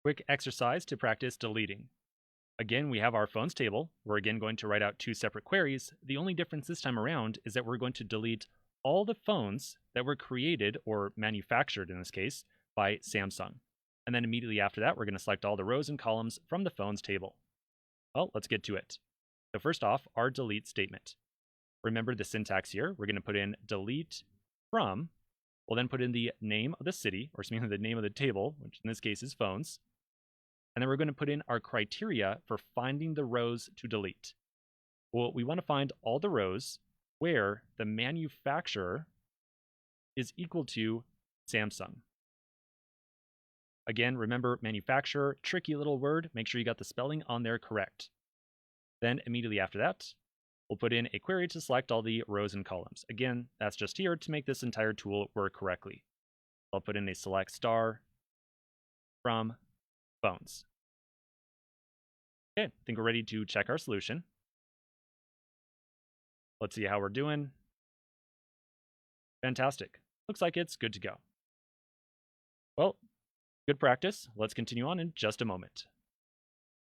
Quick exercise to practice deleting. Again, we have our phones table. We're again going to write out two separate queries. The only difference this time around is that we're going to delete all the phones that were created or manufactured in this case by Samsung. And then immediately after that, we're going to select all the rows and columns from the phones table. Well, let's get to it. So first off, our delete statement. Remember the syntax here. We're going to put in delete from. We'll then put in the name of the city, or excuse me, the name of the table, which in this case is phones. And then we're going to put in our criteria for finding the rows to delete. Well, we want to find all the rows where the manufacturer is equal to Samsung. Again, remember manufacturer, tricky little word. Make sure you got the spelling on there correct. Then immediately after that, we'll put in a query to select all the rows and columns. Again, that's just here to make this entire tool work correctly. I'll put in a select star from phones. Okay, I think we're ready to check our solution. Let's see how we're doing. Fantastic. Looks like it's good to go. Well, good practice. Let's continue on in just a moment.